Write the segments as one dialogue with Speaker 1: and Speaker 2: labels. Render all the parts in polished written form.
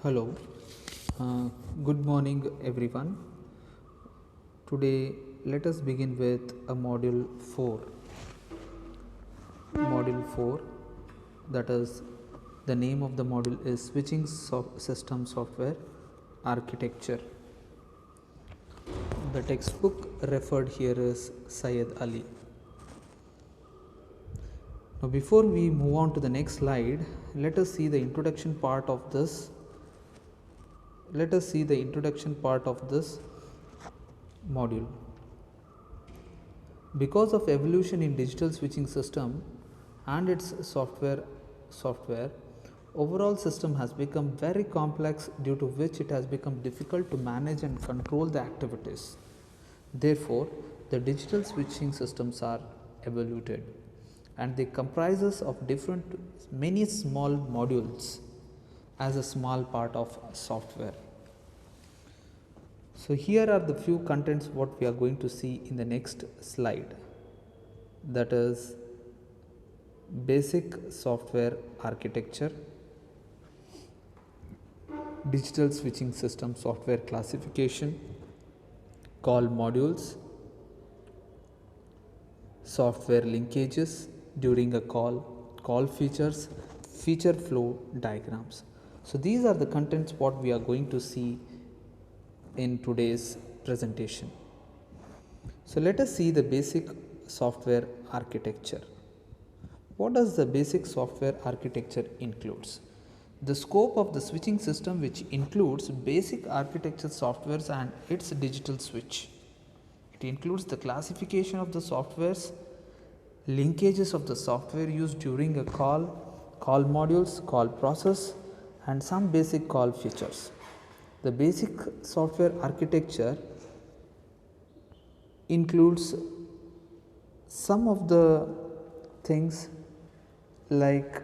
Speaker 1: Hello, good morning everyone. Today let us begin with a module 4. Module 4, that is, the name of the module is Switching System Software Architecture. The textbook referred here is Syed Ali. Now, before we move on to the next slide, let us see the introduction part of this. Module. Because of evolution in digital switching system and its software, overall system has become very complex, due to which it has become difficult to manage and control the activities. Therefore, the digital switching systems are evolved, and they comprises of many small modules as a small part of software. So here are the few contents what we are going to see in the next slide, that is basic software architecture, digital switching system software classification, call modules, software linkages during a call features, feature flow diagrams. So these are the contents what we are going to see in today's presentation. So let us see the basic software architecture. What does the basic software architecture includes? The scope of the switching system, which includes basic architecture softwares and its digital switch. It includes the classification of the softwares, linkages of the software used during a call modules, call process, and some basic call features. The basic software architecture includes some of the things like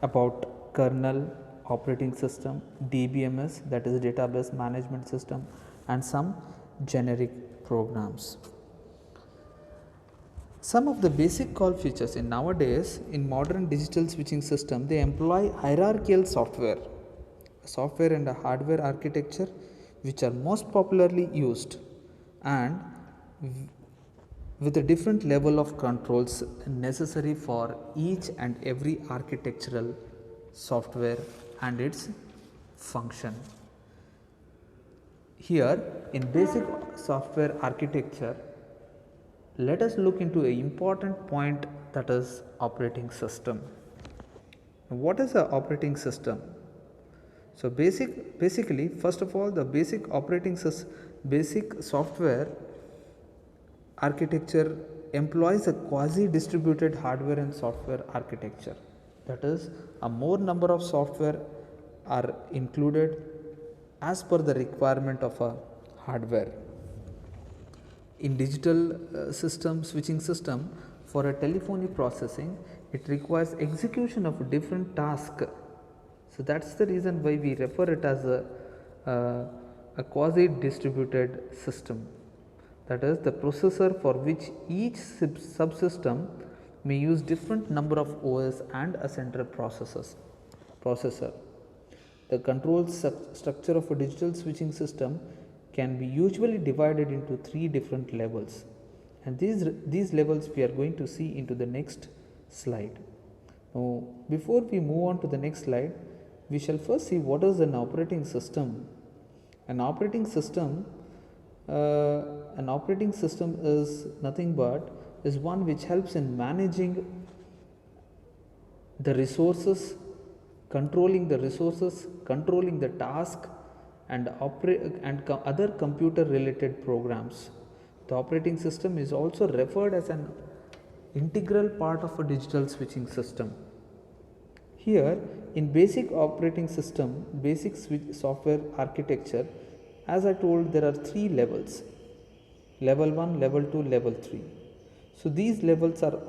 Speaker 1: about kernel, operating system, DBMS, that is database management system, and some generic programs. Some of the basic call features in nowadays in modern digital switching system, they employ hierarchical software and a hardware architecture, which are most popularly used, and with a different level of controls necessary for each and every architectural software and its function. Here in basic software architecture, let us look into an important point, that is operating system. What is an operating system? So basically, first of all, the basic software architecture employs a quasi distributed hardware and software architecture. That is, a more number of software are included as per the requirement of a hardware. In digital switching system, for a telephony processing, it requires execution of different tasks. So that's the reason why we refer it as a quasi distributed system. That is, the processor for which each subsystem may use different number of OS and a central processor. The control structure of a digital switching system can be usually divided into 3 different levels, and these levels we are going to see into the next slide. Now, before we move on to the next slide, we shall first see what is an operating system. An operating system is nothing but is one which helps in managing the resources, controlling the task, and other computer related programs. The operating system is also referred as an integral part of a digital switching system. Here in basic operating system, basic software architecture, as I told, there are 3 levels: level 1, level 2, level 3. So these levels are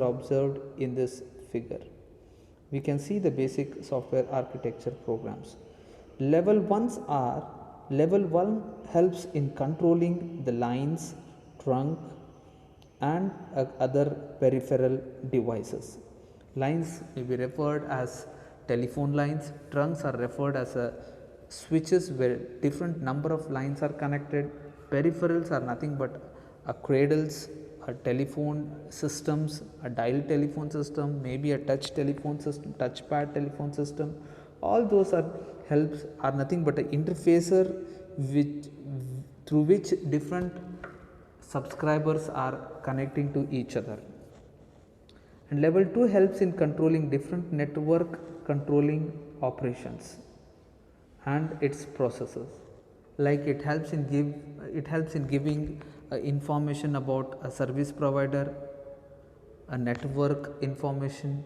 Speaker 1: observed in this figure. We can see the basic software architecture programs. Level 1 helps in controlling the lines, trunk, and other peripheral devices. Lines may be referred as telephone lines. Trunks are referred as a switches where different number of lines are connected. Peripherals are nothing but a cradles, a telephone systems, a dial telephone system, maybe a touch telephone system, touchpad telephone system. All those are helps are nothing but an interfacer which through which different subscribers are connecting to each other. And level 2 helps in controlling different network controlling operations and its processes. Like it helps in giving information about a service provider, a network information,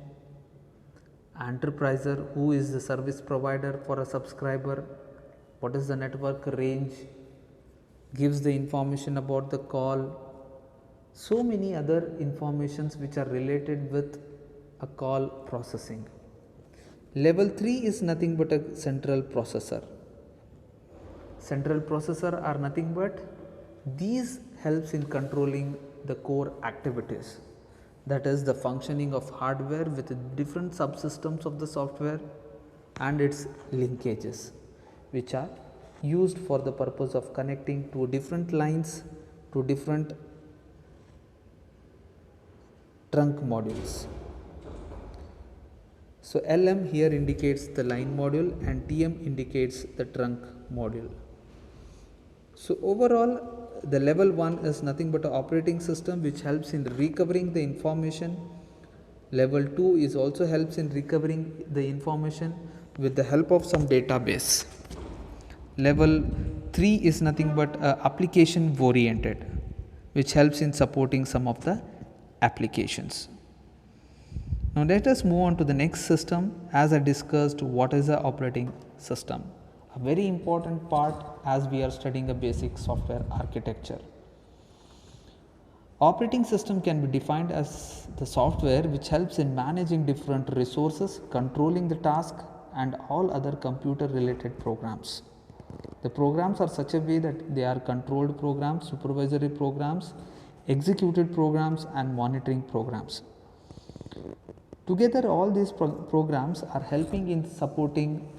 Speaker 1: enterpriser, who is the service provider for a subscriber, what is the network range, gives the information about the call, so many other informations which are related with a call processing. Level 3 is nothing but a central processor. Central processor are nothing but these helps in controlling the core activities, that is the functioning of hardware with different subsystems of the software and its linkages, which are used for the purpose of connecting to different lines to different trunk modules. So LM here indicates the line module and TM indicates the trunk module. So overall, the level 1 is nothing but an operating system which helps in recovering the information. Level 2 is also helps in recovering the information with the help of some database. Level 3 is nothing but application oriented, which helps in supporting some of the applications. Now let us move on to the next system. As I discussed, what is a operating system? A very important part as we are studying a basic software architecture. Operating system can be defined as the software which helps in managing different resources, controlling the task and all other computer related programs. The programs are such a way that they are controlled programs, supervisory programs, executed programs and monitoring programs. Together all these programs are helping in supporting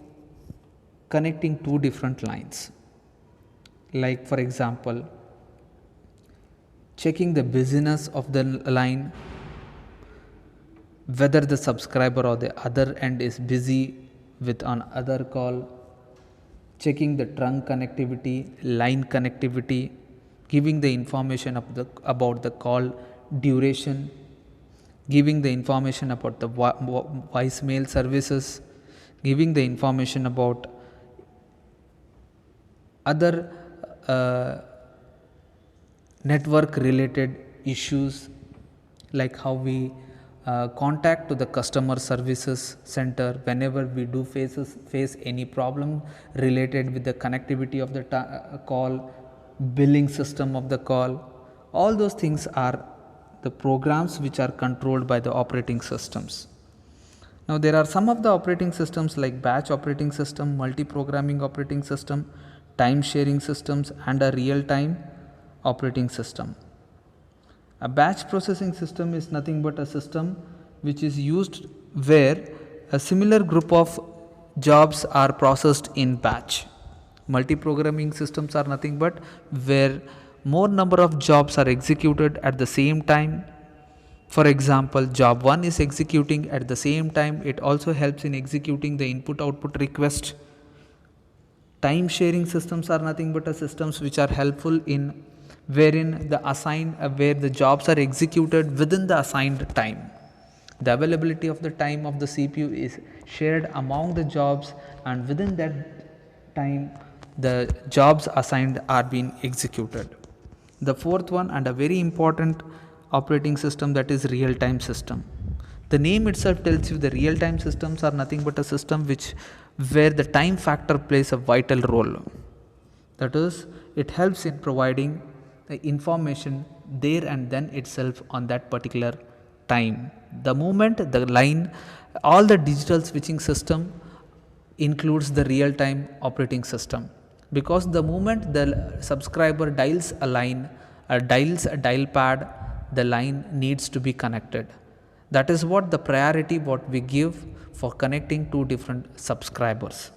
Speaker 1: connecting two different lines. Like for example, checking the busyness of the line, whether the subscriber or the other end is busy with an other call, checking the trunk connectivity, line connectivity, giving the information about the call duration, giving the information about the voicemail services, giving the information about other network related issues, like how we contact to the customer services center whenever we do face any problem related with the connectivity of the call, billing system of the call. All those things are the programs which are controlled by the operating systems. Now there are some of the operating systems like batch operating system, multi-programming operating system, time sharing systems and a real-time operating system. A batch processing system is nothing but a system which is used where a similar group of jobs are processed in batch. Multi-programming systems are nothing but where more number of jobs are executed at the same time. For example, job 1 is executing at the same time, it also helps in executing the input output request. Time sharing systems are nothing but a systems which are helpful in wherein where the jobs are executed within the assigned time. The availability of the time of the CPU is shared among the jobs, and within that time the jobs assigned are being executed. The fourth one and a very important operating system, that is real time system. The name itself tells you the real time systems are nothing but a system where the time factor plays a vital role. That is, it helps in providing the information there and then itself on that particular time. The moment the line, all the digital switching system includes the real time operating system, because the moment the subscriber dials a line or dials a dial pad, the line needs to be connected. That is what the priority what we give for connecting two different subscribers.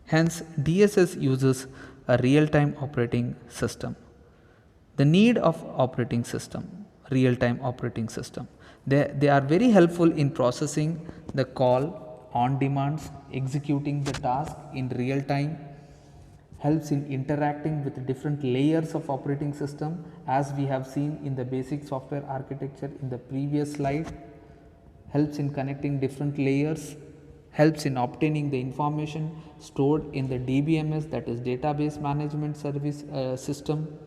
Speaker 1: Hence, DSS uses a real-time operating system. The need of operating system, real-time operating system. They are very helpful in processing the call on demands, executing the task in real time, helps in interacting with different layers of operating system as we have seen in the basic software architecture in the previous slide, helps in connecting different layers, helps in obtaining the information stored in the DBMS, that is database management service system.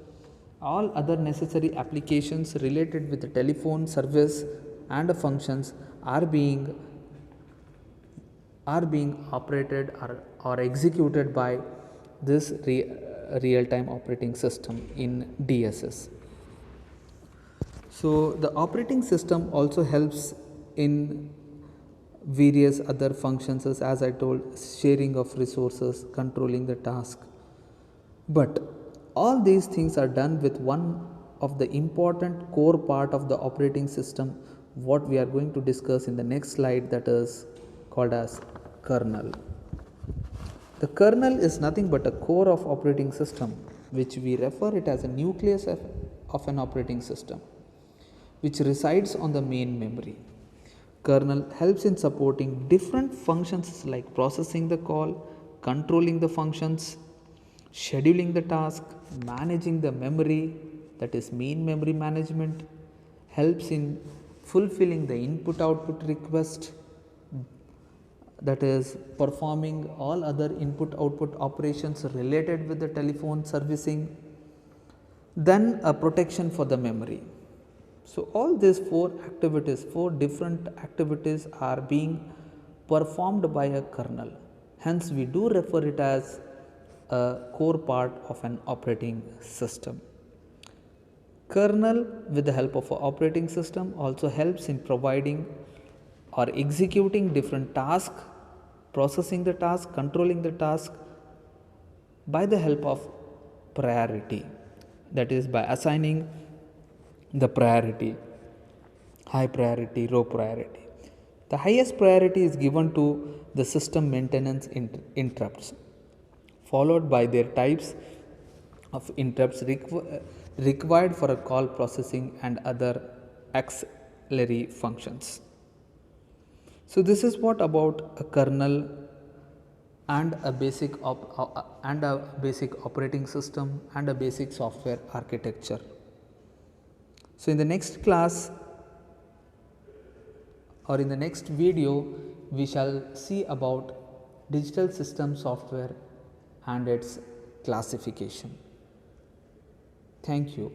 Speaker 1: All other necessary applications related with the telephone service and functions are being operated or executed by this real-time operating system in DSS. So the operating system also helps in various other functions, as I told, sharing of resources, controlling the task. But all these things are done with one of the important core part of the operating system, what we are going to discuss in the next slide, that is called as kernel. The kernel is nothing but a core of operating system, which we refer it as a nucleus of an operating system, which resides on the main memory. Kernel helps in supporting different functions like processing the call, controlling the functions, scheduling the task, managing the memory, that is main memory management, helps in fulfilling the input output request, that is performing all other input output operations related with the telephone servicing, then a protection for the memory. So all these four different activities are being performed by a kernel. Hence we do refer it as a core part of an operating system. Kernel, with the help of an operating system, also helps in providing or executing different tasks, processing the task, controlling the task by the help of priority, that is by assigning the priority, high priority, low priority. The highest priority is given to the system maintenance interrupts, followed by their types of interrupts required for a call processing and other auxiliary functions. So this is what about a kernel and a basic operating system and a basic software architecture. So in the next class or in the next video, we shall see about digital system software and its classification. Thank you.